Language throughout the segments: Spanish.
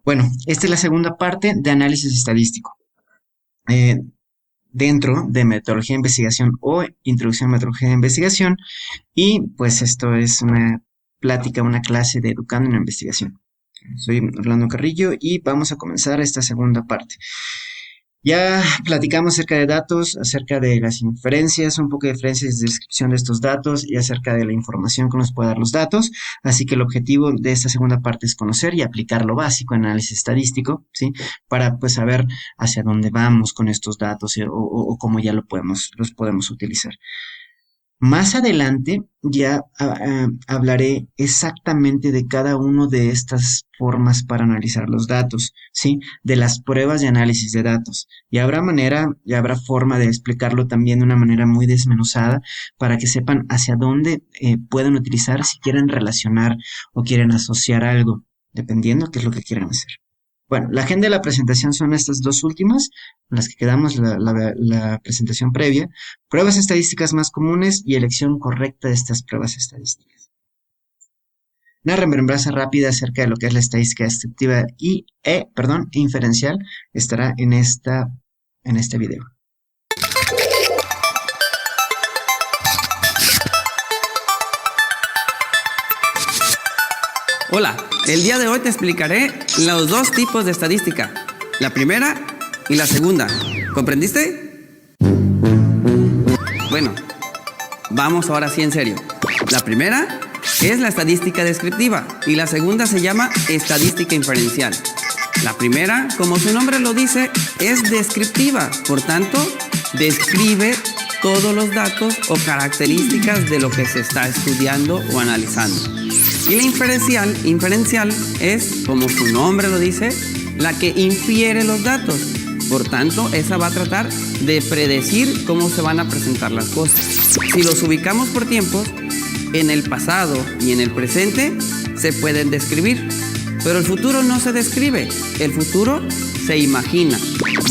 Bueno, esta es la segunda parte de análisis estadístico. Eh, Dentro de metodología de investigación o introducción a metodología de investigación, y pues esto es una plática, una clase de Educando en la Investigación. Soy Orlando Carrillo y vamos a comenzar esta segunda parte. Ya platicamos acerca de datos, acerca de las inferencias, un poco de diferencias de descripción de estos datos y acerca de la información que nos puede dar los datos. Así que el objetivo de esta segunda parte es conocer y aplicar lo básico en análisis estadístico, ¿sí? Para pues saber hacia dónde vamos con estos datos o cómo ya los podemos utilizar. Más adelante ya hablaré exactamente de cada una de estas formas para analizar los datos, ¿sí? De las pruebas de análisis de datos. Y habrá forma de explicarlo también de una manera muy desmenuzada para que sepan hacia dónde pueden utilizar si quieren relacionar o quieren asociar algo, dependiendo qué es lo que quieran hacer. Bueno, la agenda de la presentación son estas dos últimas, en las que quedamos la presentación previa, pruebas estadísticas más comunes y elección correcta de estas pruebas estadísticas. Una remembranza rápida acerca de lo que es la estadística descriptiva e inferencial estará en este video. Hola, el día de hoy te explicaré los dos tipos de estadística, la primera y la segunda. ¿Comprendiste? Bueno, vamos ahora sí en serio. La primera es la estadística descriptiva y la segunda se llama estadística inferencial. La primera, como su nombre lo dice, es descriptiva, por tanto, describe todos los datos o características de lo que se está estudiando o analizando. Y la inferencial es, como su nombre lo dice, la que infiere los datos. Por tanto, esa va a tratar de predecir cómo se van a presentar las cosas. Si los ubicamos por tiempos, en el pasado y en el presente se pueden describir, pero el futuro no se describe, el futuro se imagina.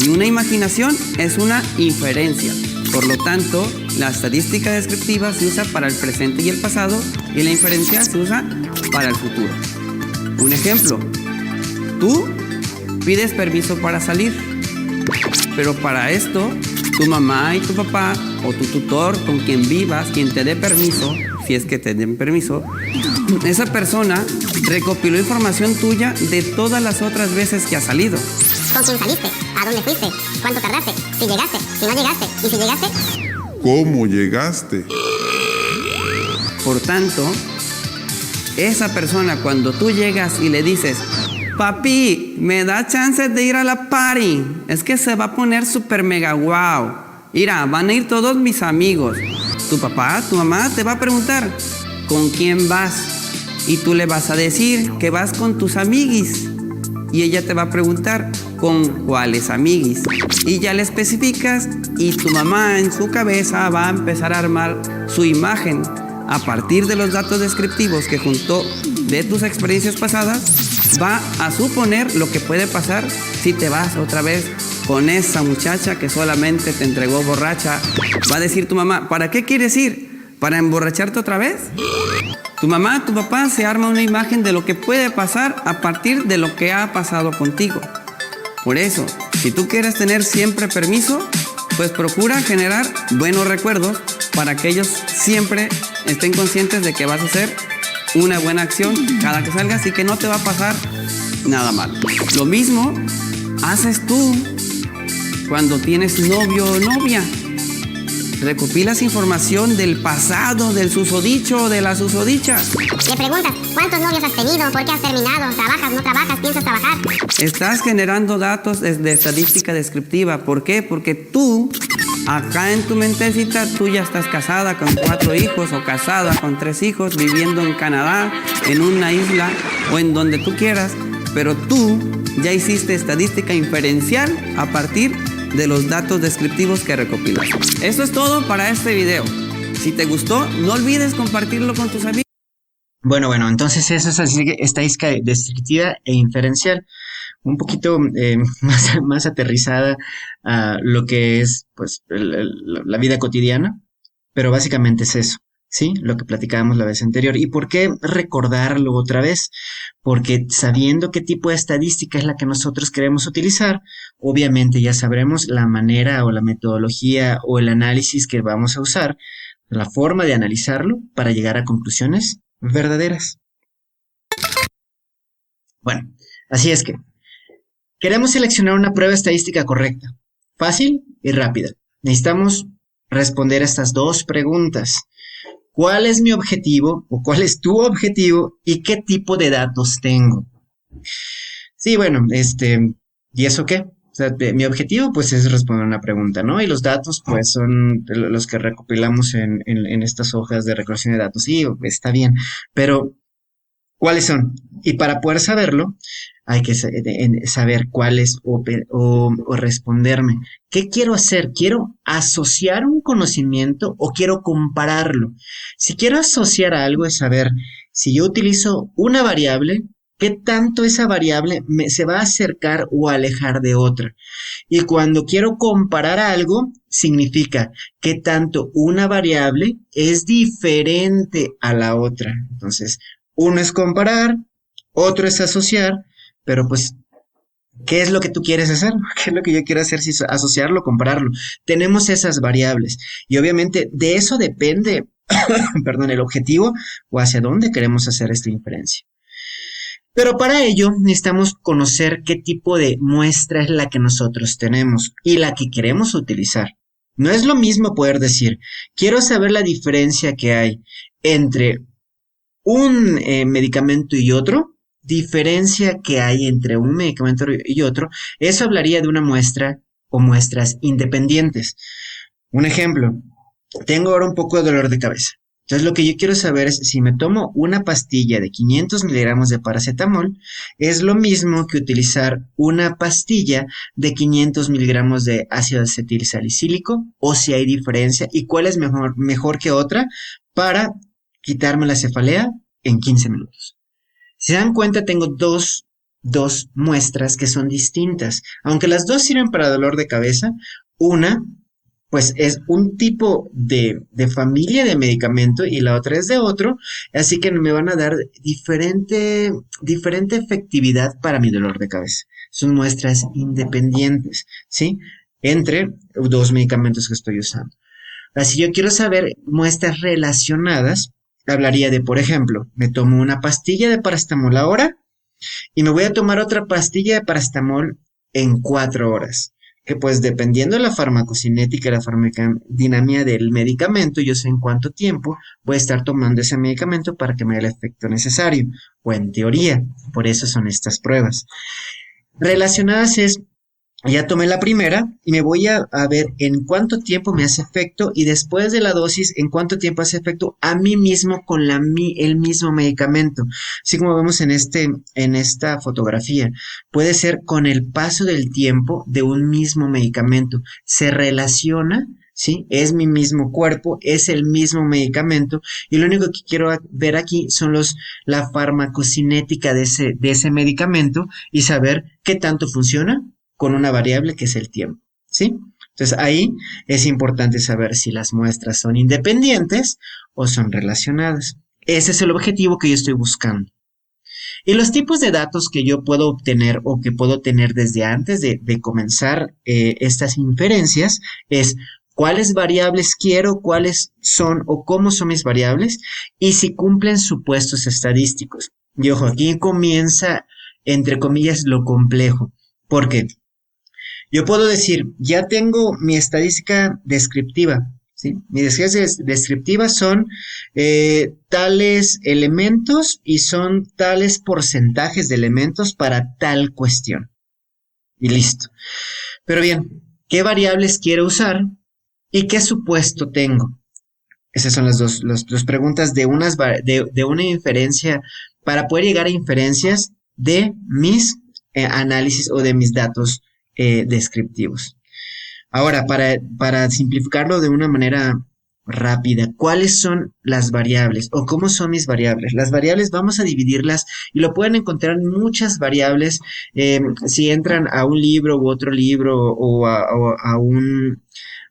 Y una imaginación es una inferencia. Por lo tanto, la estadística descriptiva se usa para el presente y el pasado y la inferencial se usa para el futuro. Un ejemplo, tú pides permiso para salir, pero para esto tu mamá y tu papá o tu tutor con quien vivas, quien te dé permiso, si es que te den permiso, esa persona recopiló información tuya de todas las otras veces que has salido. ¿Con quién saliste? ¿A dónde fuiste? ¿Cuánto tardaste? ¿Si llegaste? ¿Si no llegaste? ¿Y si llegaste? ¿Cómo llegaste? Por tanto, esa persona cuando tú llegas y le dices, papi, me da chance de ir a la party, es que se va a poner súper mega guau. Mira, van a ir todos mis amigos. Tu papá, tu mamá te va a preguntar, ¿con quién vas? Y tú le vas a decir que vas con tus amiguis. Y ella te va a preguntar, ¿con cuáles amiguis? Y ya le especificas y tu mamá en su cabeza va a empezar a armar su imagen a partir de los datos descriptivos que juntó de tus experiencias pasadas. Va a suponer lo que puede pasar si te vas otra vez con esa muchacha que solamente te entregó borracha. Va a decir tu mamá, ¿para qué quieres ir? ¿Para emborracharte otra vez? Tu mamá, tu papá se arma una imagen de lo que puede pasar a partir de lo que ha pasado contigo. Por eso, si tú quieres tener siempre permiso, pues procura generar buenos recuerdos para que ellos siempre estén conscientes de que vas a hacer una buena acción cada que salgas y que no te va a pasar nada mal. Lo mismo haces tú cuando tienes novio o novia. Recopilas información del pasado, del susodicho o de la susodicha. Le preguntas, ¿cuántos novios has tenido? ¿Por qué has terminado? ¿Trabajas? ¿No trabajas? ¿Piensas trabajar? Estás generando datos de estadística descriptiva. ¿Por qué? Porque tú, acá en tu mentecita, tú ya estás casada con 4 hijos o casada con 3 hijos, viviendo en Canadá, en una isla o en donde tú quieras. Pero tú ya hiciste estadística inferencial a partir de los datos descriptivos que recopilas. Eso es todo para este video. Si te gustó, no olvides compartirlo con tus amigos. Bueno, entonces eso es estadística descriptiva e inferencial. Un poquito más aterrizada a lo que es pues la vida cotidiana, pero básicamente es eso. ¿sí? Lo que platicábamos la vez anterior. ¿Y por qué recordarlo otra vez? Porque sabiendo qué tipo de estadística es la que nosotros queremos utilizar, obviamente ya sabremos la manera o la metodología o el análisis que vamos a usar, la forma de analizarlo para llegar a conclusiones verdaderas. Bueno, así es que queremos seleccionar una prueba estadística correcta, fácil y rápida. Necesitamos responder a estas dos preguntas. ¿Cuál es mi objetivo o cuál es tu objetivo y qué tipo de datos tengo? Sí, bueno, ¿y eso qué? O sea, mi objetivo pues es responder una pregunta, ¿no? Y los datos pues son los que recopilamos en estas hojas de recolección de datos. Sí, está bien, pero ¿cuáles son? Y para poder saberlo, hay que saber cuáles o responderme. ¿Qué quiero hacer? ¿Quiero asociar un conocimiento o quiero compararlo? Si quiero asociar algo es saber si yo utilizo una variable, qué tanto esa variable se va a acercar o alejar de otra. Y cuando quiero comparar algo, significa qué tanto una variable es diferente a la otra. Entonces, uno es comparar, otro es asociar, pero pues, ¿qué es lo que tú quieres hacer? ¿Qué es lo que yo quiero hacer? Si asociarlo, compararlo. Tenemos esas variables y obviamente de eso depende, perdón, el objetivo o hacia dónde queremos hacer esta inferencia. Pero para ello necesitamos conocer qué tipo de muestra es la que nosotros tenemos y la que queremos utilizar. No es lo mismo poder decir, quiero saber la diferencia que hay entre un medicamento y otro, diferencia que hay entre un medicamento y otro, eso hablaría de una muestra o muestras independientes. Un ejemplo, tengo ahora un poco de dolor de cabeza. Entonces lo que yo quiero saber es si me tomo una pastilla de 500 miligramos de paracetamol, es lo mismo que utilizar una pastilla de 500 miligramos de ácido acetilsalicílico o si hay diferencia y cuál es mejor que otra para quitarme la cefalea en 15 minutos. Si se dan cuenta, tengo dos muestras que son distintas. Aunque las dos sirven para dolor de cabeza, una pues es un tipo de familia de medicamento y la otra es de otro, así que me van a dar diferente efectividad para mi dolor de cabeza. Son muestras independientes, ¿sí? Entre dos medicamentos que estoy usando. Si yo quiero saber muestras relacionadas, hablaría de, por ejemplo, me tomo una pastilla de paracetamol ahora y me voy a tomar otra pastilla de paracetamol en 4 horas. Que pues dependiendo de la farmacocinética y la farmacodinámica del medicamento, yo sé en cuánto tiempo voy a estar tomando ese medicamento para que me dé el efecto necesario, o en teoría, por eso son estas pruebas. Relacionadas es, ya tomé la primera y me voy a ver en cuánto tiempo me hace efecto y después de la dosis en cuánto tiempo hace efecto a mí mismo con el mismo medicamento. Así como vemos en esta fotografía, puede ser con el paso del tiempo de un mismo medicamento. Se relaciona, ¿sí? Es mi mismo cuerpo, es el mismo medicamento y lo único que quiero ver aquí son la farmacocinética de ese medicamento y saber qué tanto funciona con una variable que es el tiempo, ¿sí? Entonces ahí es importante saber si las muestras son independientes o son relacionadas. Ese es el objetivo que yo estoy buscando. Y los tipos de datos que yo puedo obtener o que puedo tener desde antes de comenzar estas inferencias es cuáles variables quiero, cuáles son o cómo son mis variables y si cumplen supuestos estadísticos. Y ojo, aquí comienza, entre comillas, lo complejo, porque yo puedo decir, ya tengo mi estadística descriptiva, ¿sí? Mis estadísticas descriptivas son tales elementos y son tales porcentajes de elementos para tal cuestión. Y listo. Pero bien, ¿qué variables quiero usar y qué supuesto tengo? Esas son las dos preguntas de una inferencia, para poder llegar a inferencias de mis análisis o de mis datos descriptivos. Ahora, para simplificarlo de una manera rápida, ¿cuáles son las variables o cómo son mis variables? Las variables vamos a dividirlas y lo pueden encontrar en muchas variables si entran a un libro u otro libro o a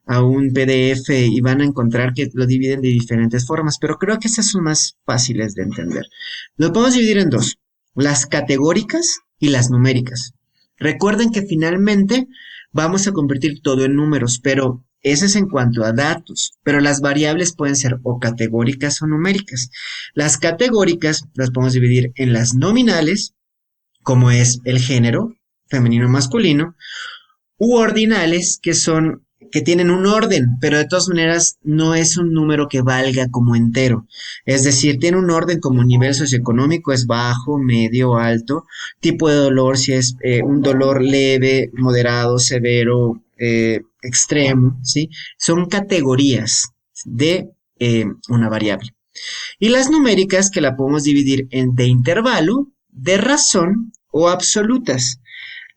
a un PDF y van a encontrar que lo dividen de diferentes formas, pero creo que esas son más fáciles de entender. Lo podemos dividir en dos, las categóricas y las numéricas. Recuerden que finalmente vamos a convertir todo en números, pero eso es en cuanto a datos, pero las variables pueden ser o categóricas o numéricas. Las categóricas las podemos dividir en las nominales, como es el género, femenino o masculino, u ordinales, que tienen un orden, pero de todas maneras no es un número que valga como entero. Es decir, tiene un orden como nivel socioeconómico, es bajo, medio, alto, tipo de dolor, si es un dolor leve, moderado, severo, extremo, ¿sí? Son categorías de una variable. Y las numéricas que la podemos dividir en de intervalo, de razón o absolutas.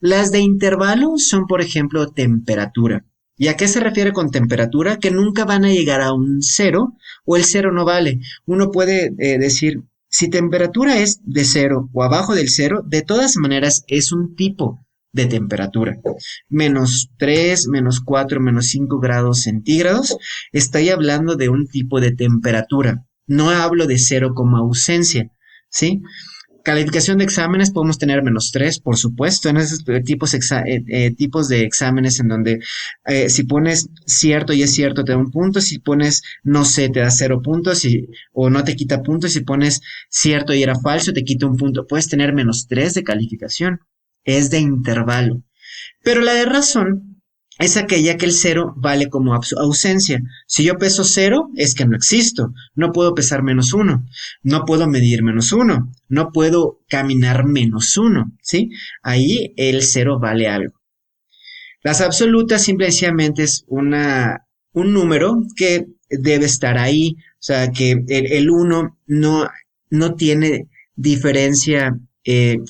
Las de intervalo son, por ejemplo, temperatura. ¿Y a qué se refiere con temperatura? Que nunca van a llegar a un 0 o el 0 no vale. Uno puede decir, si temperatura es de 0 o abajo del 0, de todas maneras es un tipo de temperatura. -3, -4, -5 grados centígrados. Estoy hablando de un tipo de temperatura. No hablo de 0 como ausencia, ¿sí? Calificación de exámenes, podemos tener -3, por supuesto, en esos tipos de exámenes en donde si pones cierto y es cierto te da un punto, si pones no sé te da 0 puntos o no te quita puntos, si pones cierto y era falso te quita un punto, puedes tener -3 de calificación, es de intervalo. Pero la de razón es aquella que el 0 vale como ausencia. Si yo peso 0, es que no existo. No puedo pesar -1. No puedo medir -1. No puedo caminar -1, ¿sí? Ahí el 0 vale algo. Las absolutas simplemente es un número que debe estar ahí. O sea, que el 1 no tiene diferencia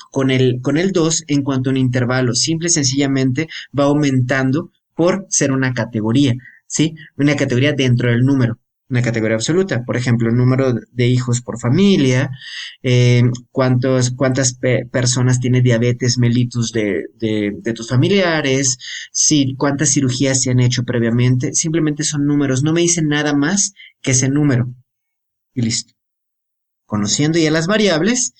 con el 2 en cuanto a un intervalo. Simple y sencillamente va aumentando por ser una categoría, ¿sí? Una categoría dentro del número, una categoría absoluta. Por ejemplo, el número de hijos por familia, cuántas personas tiene diabetes mellitus de tus familiares, cuántas cirugías se han hecho previamente. Simplemente son números, no me dicen nada más que ese número. Y listo. Conociendo ya las variables,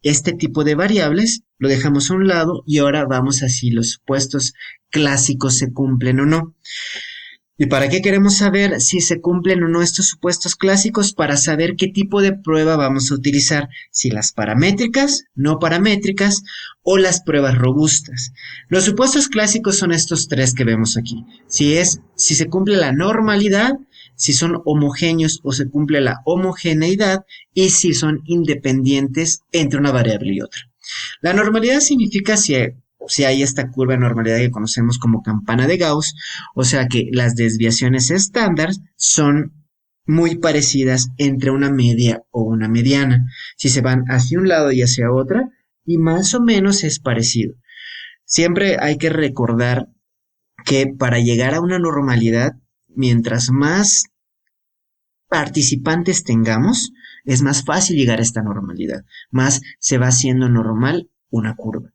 este tipo de variables lo dejamos a un lado y ahora vamos a si los supuestos clásicos se cumplen o no. ¿Y para qué queremos saber si se cumplen o no estos supuestos clásicos? Para saber qué tipo de prueba vamos a utilizar, si las paramétricas, no paramétricas o las pruebas robustas. Los supuestos clásicos son estos tres que vemos aquí. Si se cumple la normalidad, si son homogéneos o se cumple la homogeneidad y si son independientes entre una variable y otra. La normalidad significa si hay esta curva de normalidad que conocemos como campana de Gauss, o sea que las desviaciones estándar son muy parecidas entre una media o una mediana. Si se van hacia un lado y hacia otra, y más o menos es parecido. Siempre hay que recordar que para llegar a una normalidad, mientras más participantes tengamos, es más fácil llegar a esta normalidad, más se va haciendo normal una curva.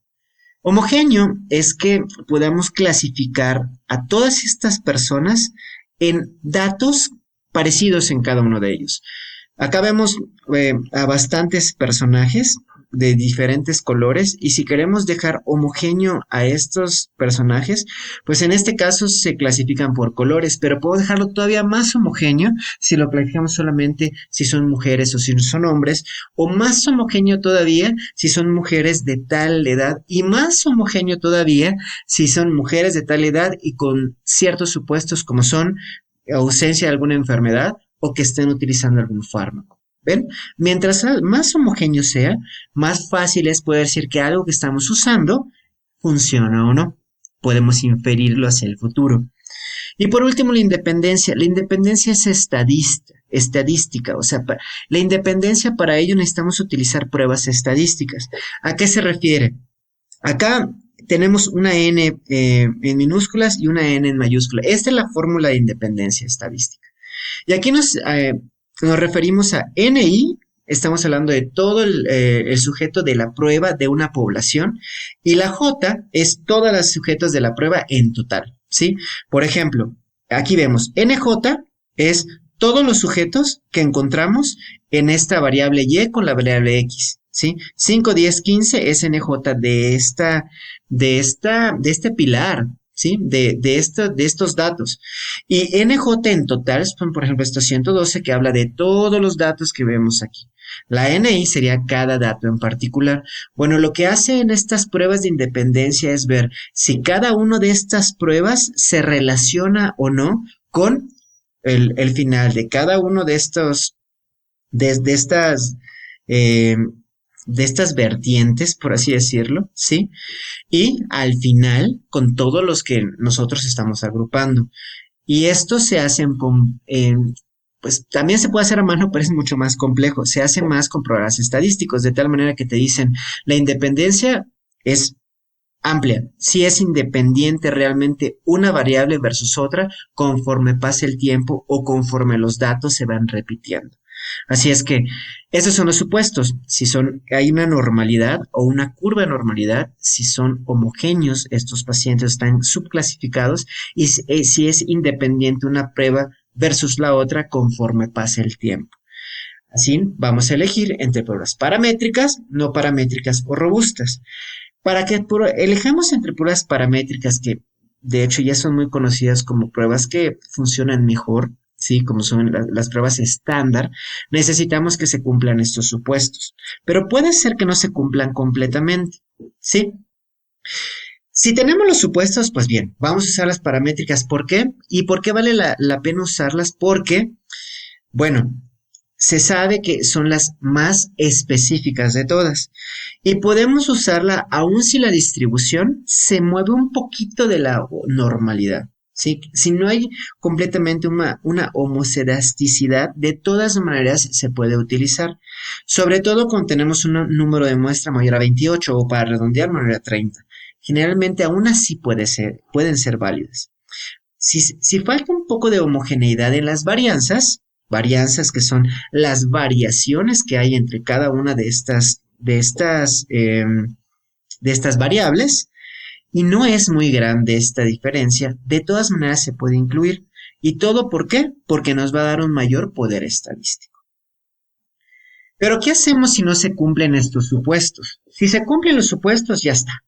Homogéneo es que podamos clasificar a todas estas personas en datos parecidos en cada uno de ellos. Acá vemos a bastantes personajes de diferentes colores y si queremos dejar homogéneo a estos personajes, pues en este caso se clasifican por colores, pero puedo dejarlo todavía más homogéneo si lo clasificamos solamente si son mujeres o si son hombres, o más homogéneo todavía si son mujeres de tal edad y más homogéneo todavía si son mujeres de tal edad y con ciertos supuestos como son ausencia de alguna enfermedad o que estén utilizando algún fármaco. ¿Ven? Mientras más homogéneo sea, más fácil es poder decir que algo que estamos usando funciona o no. Podemos inferirlo hacia el futuro. Y por último, la independencia. La independencia es estadística. O sea, la independencia para ello necesitamos utilizar pruebas estadísticas. ¿A qué se refiere? Acá tenemos una n en minúsculas y una n en mayúscula. Esta es la fórmula de independencia estadística. Y aquí nos referimos a NI, estamos hablando de todo el sujeto de la prueba de una población, y la J es todos los sujetos de la prueba en total, ¿sí? Por ejemplo, aquí vemos, NJ es todos los sujetos que encontramos en esta variable Y con la variable X, ¿sí? 5, 10, 15 es NJ de este pilar, ¿sí? De estos datos. Y NJ en total son, por ejemplo, estos 112 que habla de todos los datos que vemos aquí. La NI sería cada dato en particular. Bueno, lo que hace en estas pruebas de independencia es ver si cada una de estas pruebas se relaciona o no con el final de cada uno de estos, de estas vertientes, por así decirlo, ¿sí? Y al final, con todos los que nosotros estamos agrupando. Y esto se hace pues también se puede hacer a mano, pero es mucho más complejo. Se hace más con programas estadísticos, de tal manera que te dicen, la independencia es amplia, si es independiente realmente una variable versus otra conforme pase el tiempo o conforme los datos se van repitiendo. Así es que esos son los supuestos, si hay una normalidad o una curva de normalidad, si son homogéneos estos pacientes, están subclasificados y si es independiente una prueba versus la otra conforme pase el tiempo. Así vamos a elegir entre pruebas paramétricas, no paramétricas o robustas. Para que elijamos entre pruebas paramétricas que de hecho ya son muy conocidas como pruebas que funcionan mejor, ¿sí? Como son las pruebas estándar, necesitamos que se cumplan estos supuestos. Pero puede ser que no se cumplan completamente, ¿sí? Si tenemos los supuestos, pues bien, vamos a usar las paramétricas. ¿Por qué? ¿Y por qué vale la pena usarlas? Porque, bueno, se sabe que son las más específicas de todas. Y podemos usarla aun si la distribución se mueve un poquito de la normalidad. ¿Sí? Si no hay completamente una homocedasticidad, de todas maneras se puede utilizar. Sobre todo cuando tenemos un número de muestra mayor a 28 o para redondear mayor a 30. Generalmente aún así pueden ser válidas. Si falta un poco de homogeneidad en las varianzas que son las variaciones que hay entre cada una de estas variables, y no es muy grande esta diferencia, de todas maneras se puede incluir. ¿Y todo por qué? Porque nos va a dar un mayor poder estadístico. Pero ¿qué hacemos si no se cumplen estos supuestos? Si se cumplen los supuestos, ya está.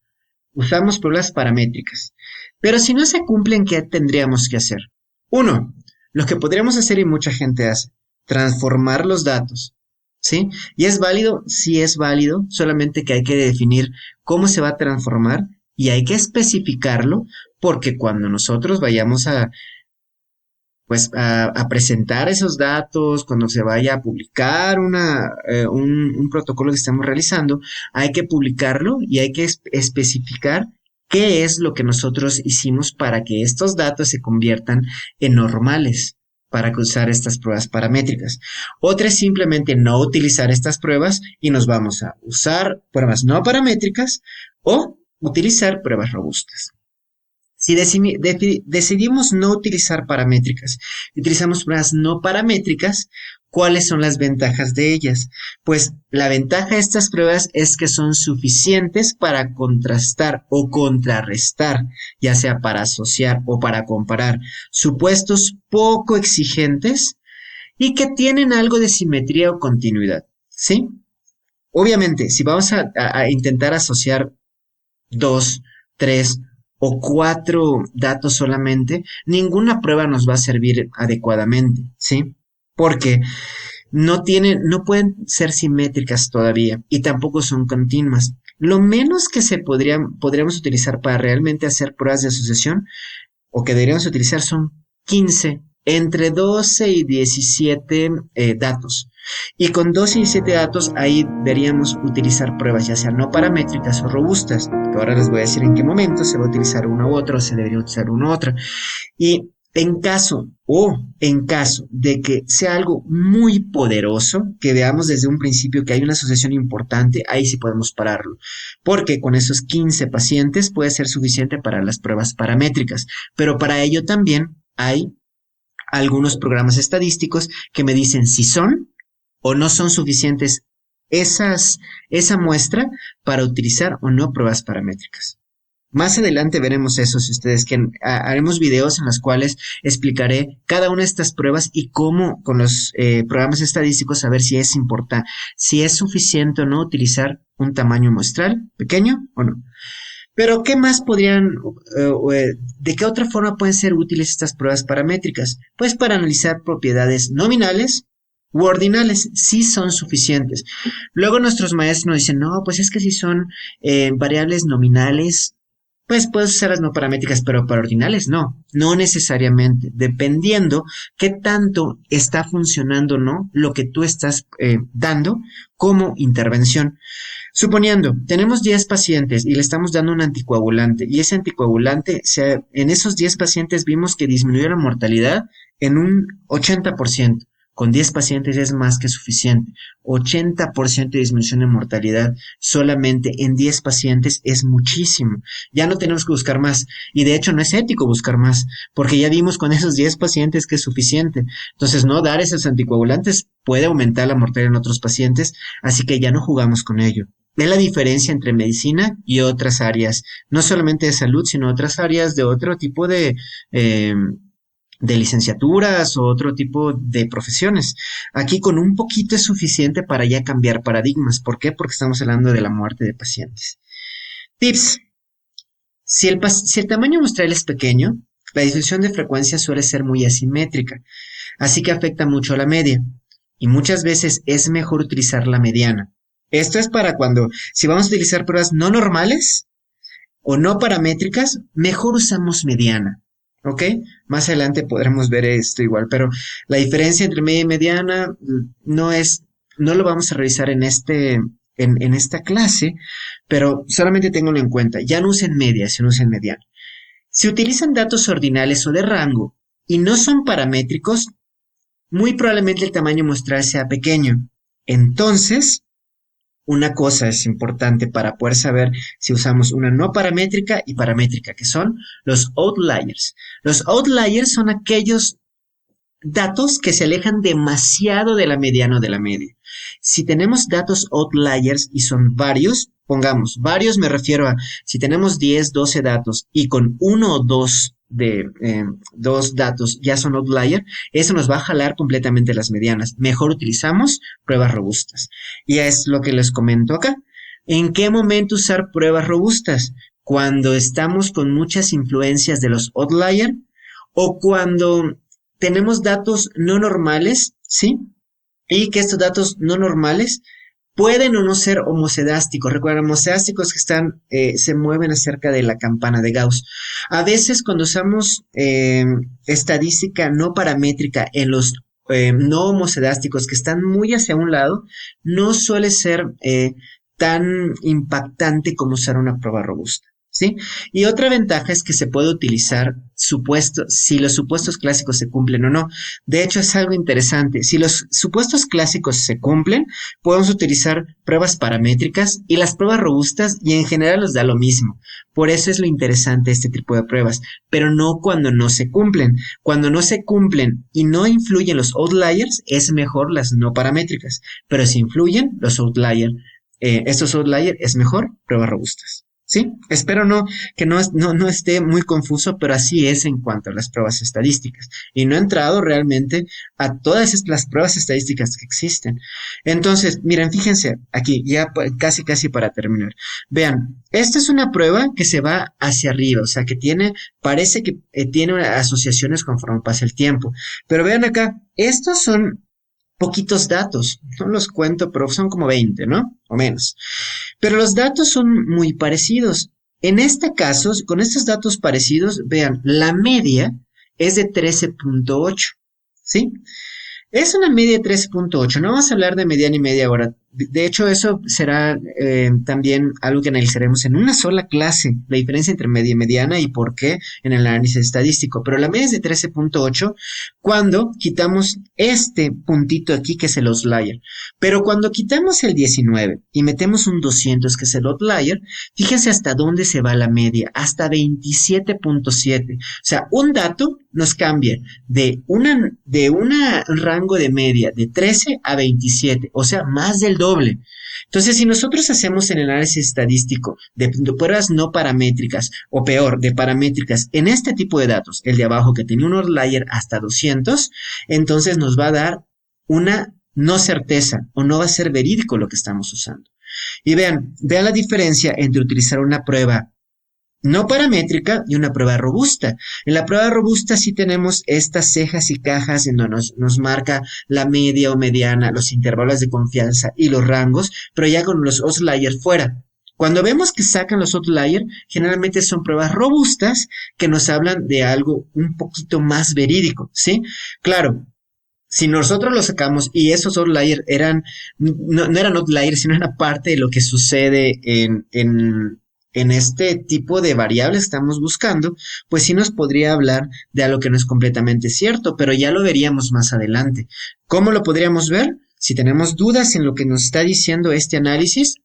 Usamos pruebas paramétricas. Pero si no se cumplen, ¿qué tendríamos que hacer? 1. Lo que podríamos hacer y mucha gente hace, transformar los datos, ¿sí? ¿Y es válido? Sí es válido, solamente que hay que definir cómo se va a transformar y hay que especificarlo porque cuando nosotros vayamos a presentar esos datos, cuando se vaya a publicar un protocolo que estamos realizando, hay que publicarlo y hay que especificar qué es lo que nosotros hicimos para que estos datos se conviertan en normales para usar estas pruebas paramétricas. Otra es simplemente no utilizar estas pruebas y nos vamos a usar pruebas no paramétricas o utilizar pruebas robustas. Si decidimos no utilizar paramétricas y utilizamos pruebas no paramétricas, ¿cuáles son las ventajas de ellas? Pues la ventaja de estas pruebas es que son suficientes para contrastar o contrarrestar, ya sea para asociar o para comparar supuestos poco exigentes y que tienen algo de simetría o continuidad, ¿sí? Obviamente, si vamos a intentar asociar 2, 3 o 4 datos solamente, ninguna prueba nos va a servir adecuadamente, ¿sí? Porque no pueden ser simétricas todavía y tampoco son continuas. Lo menos que podríamos utilizar para realmente hacer pruebas de asociación o que deberíamos utilizar son 15, entre 12 y 17 datos. Y con 12 y 17 datos ahí deberíamos utilizar pruebas ya sean no paramétricas o robustas, que ahora les voy a decir en qué momento se va a utilizar una u otra o se debería utilizar una u otra. Y en caso de que sea algo muy poderoso, que veamos desde un principio que hay una asociación importante, ahí sí podemos pararlo, porque con esos 15 pacientes puede ser suficiente para las pruebas paramétricas, pero para ello también hay algunos programas estadísticos que me dicen si son o no son suficientes esa muestra para utilizar o no pruebas paramétricas. Más adelante veremos eso, si ustedes quieren. Haremos videos en los cuales explicaré cada una de estas pruebas y cómo con los programas estadísticos saber si es importante, si es suficiente o no utilizar un tamaño muestral pequeño o no. Pero, ¿qué más de qué otra forma pueden ser útiles estas pruebas paramétricas? Pues para analizar propiedades nominales u ordinales, sí son suficientes. Luego nuestros maestros nos dicen, no, pues es que si son variables nominales, pues puedes usar las no paramétricas, pero para ordinales no necesariamente, dependiendo qué tanto está funcionando o no lo que tú estás dando como intervención. Suponiendo, tenemos 10 pacientes y le estamos dando un anticoagulante y ese anticoagulante, en esos 10 pacientes vimos que disminuyó la mortalidad en un 80%. Con 10 pacientes es más que suficiente. 80% de disminución de mortalidad solamente en 10 pacientes es muchísimo. Ya no tenemos que buscar más. Y de hecho no es ético buscar más, porque ya vimos con esos 10 pacientes que es suficiente. Entonces no dar esos anticoagulantes puede aumentar la mortalidad en otros pacientes, así que ya no jugamos con ello. Es la diferencia entre medicina y otras áreas, no solamente de salud, sino otras áreas de otro tipo de licenciaturas o otro tipo de profesiones. Aquí con un poquito es suficiente para ya cambiar paradigmas. ¿Por qué? Porque estamos hablando de la muerte de pacientes. Tips. Si el tamaño muestral es pequeño, la distribución de frecuencia suele ser muy asimétrica, así que afecta mucho a la media. Y muchas veces es mejor utilizar la mediana. Esto es para si vamos a utilizar pruebas no normales o no paramétricas, mejor usamos mediana. ¿Ok? Más adelante podremos ver esto igual, pero la diferencia entre media y mediana no lo vamos a revisar en esta clase, pero solamente ténganlo en cuenta. Ya no usen media, sino usen mediana. Si utilizan datos ordinales o de rango y no son paramétricos, muy probablemente el tamaño muestral sea pequeño. Entonces, una cosa es importante para poder saber si usamos una no paramétrica y paramétrica, que son los outliers. Los outliers son aquellos datos que se alejan demasiado de la mediana o de la media. Si tenemos datos outliers y son varios, pongamos, varios me refiero a si tenemos 10, 12 datos y con uno o dos datos ya son outlier, eso nos va a jalar completamente las medianas. Mejor utilizamos pruebas robustas. Y es lo que les comento acá. ¿En qué momento usar pruebas robustas? Cuando estamos con muchas influencias de los outlier o cuando tenemos datos no normales, ¿sí? Y que estos datos no normales pueden o no ser homocedásticos. Recuerden, homocedásticos que se mueven acerca de la campana de Gauss. A veces cuando usamos estadística no paramétrica en los no homocedásticos que están muy hacia un lado, no suele ser tan impactante como usar una prueba robusta. ¿Sí? Y otra ventaja es que se puede utilizar si los supuestos clásicos se cumplen o no. De hecho, es algo interesante. Si los supuestos clásicos se cumplen, podemos utilizar pruebas paramétricas y las pruebas robustas y en general nos da lo mismo. Por eso es lo interesante de este tipo de pruebas, pero no cuando no se cumplen. Cuando no se cumplen y no influyen los outliers, es mejor las no paramétricas. Pero si influyen los outliers, estos outliers, es mejor pruebas robustas. ¿Sí? Espero que no esté muy confuso, pero así es en cuanto a las pruebas estadísticas. Y no he entrado realmente a todas las pruebas estadísticas que existen. Entonces, miren, fíjense aquí, ya casi para terminar. Vean, esta es una prueba que se va hacia arriba, o sea, parece que tiene asociaciones conforme pasa el tiempo. Pero vean acá, estos son poquitos datos, no los cuento, pero son como 20, ¿no? O menos. Pero los datos son muy parecidos. En este caso, con estos datos parecidos, vean, la media es de 13.8, ¿sí? Es una media de 13.8, no vamos a hablar de mediana y media ahora. De hecho, eso será también algo que analizaremos en una sola clase, la diferencia entre media y mediana y por qué en el análisis estadístico. Pero la media es de 13.8 cuando quitamos este puntito aquí que es el outlier. Pero cuando quitamos el 19 y metemos un 200 que es el outlier, fíjense hasta dónde se va la media, hasta 27.7. O sea, un dato nos cambia de una rango de media de 13 a 27, o sea, más del doble. Entonces, si nosotros hacemos el análisis estadístico de pruebas no paramétricas, o peor, de paramétricas en este tipo de datos, el de abajo que tenía un outlier hasta 200, entonces nos va a dar una no certeza, o no va a ser verídico lo que estamos usando. Y vean la diferencia entre utilizar una prueba no paramétrica y una prueba robusta. En la prueba robusta sí tenemos estas cejas y cajas en donde nos marca la media o mediana, los intervalos de confianza y los rangos, pero ya con los outliers fuera. Cuando vemos que sacan los outliers, generalmente son pruebas robustas que nos hablan de algo un poquito más verídico, ¿sí? Claro. Si nosotros lo sacamos y esos outliers no eran outliers, sino una parte de lo que sucede en este tipo de variables que estamos buscando, pues sí nos podría hablar de algo que no es completamente cierto, pero ya lo veríamos más adelante. ¿Cómo lo podríamos ver? Si tenemos dudas en lo que nos está diciendo este análisis,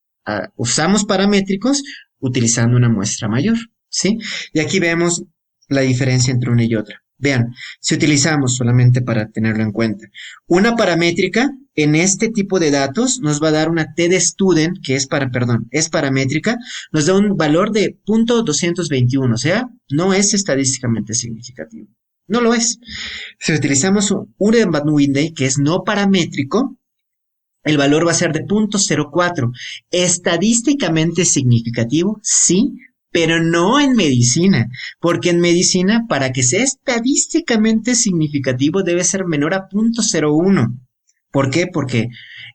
usamos paramétricos utilizando una muestra mayor, ¿sí? Y aquí vemos la diferencia entre una y otra. Vean, si utilizamos, solamente para tenerlo en cuenta, una paramétrica en este tipo de datos nos va a dar una t de student, que es paramétrica, nos da un valor de 0.221, o sea, no es estadísticamente significativo. No lo es. Si utilizamos un Van Windey, que es no paramétrico, el valor va a ser de 0.04. Estadísticamente significativo, sí, pero no en medicina, porque en medicina, para que sea estadísticamente significativo, debe ser menor a 0.01. ¿Por qué? Porque,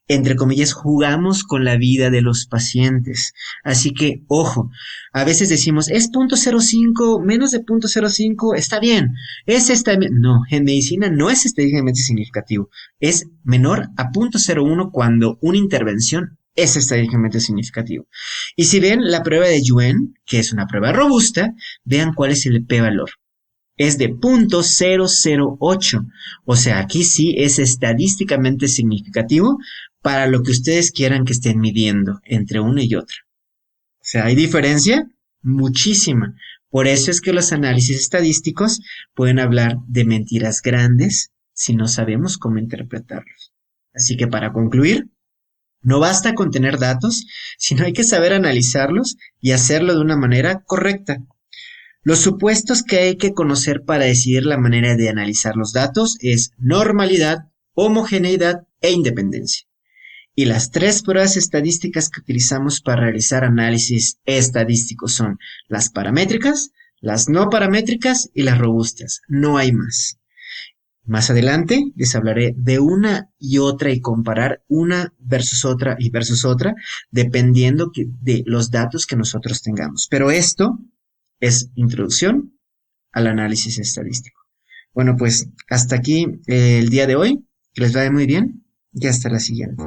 entre comillas, jugamos con la vida de los pacientes. Así que, ojo, a veces decimos, es 0.05, menos de 0.05, está bien. No, en medicina no es estadísticamente significativo. Es menor a 0.01 cuando una intervención es estadísticamente significativo. Y si ven la prueba de Yuen, que es una prueba robusta, vean cuál es el p-valor. Es de 0.008. O sea, aquí sí es estadísticamente significativo para lo que ustedes quieran que estén midiendo entre una y otra. O sea, ¿hay diferencia? Muchísima. Por eso es que los análisis estadísticos pueden hablar de mentiras grandes si no sabemos cómo interpretarlos. Así que para concluir, no basta con tener datos, sino hay que saber analizarlos y hacerlo de una manera correcta. Los supuestos que hay que conocer para decidir la manera de analizar los datos es normalidad, homogeneidad e independencia. Y las tres pruebas estadísticas que utilizamos para realizar análisis estadísticos son las paramétricas, las no paramétricas y las robustas. No hay más. Más adelante les hablaré de una y otra y comparar una versus otra y versus otra, dependiendo de los datos que nosotros tengamos. Pero esto es introducción al análisis estadístico. Bueno, pues hasta aquí el día de hoy. Que les vaya muy bien y hasta la siguiente.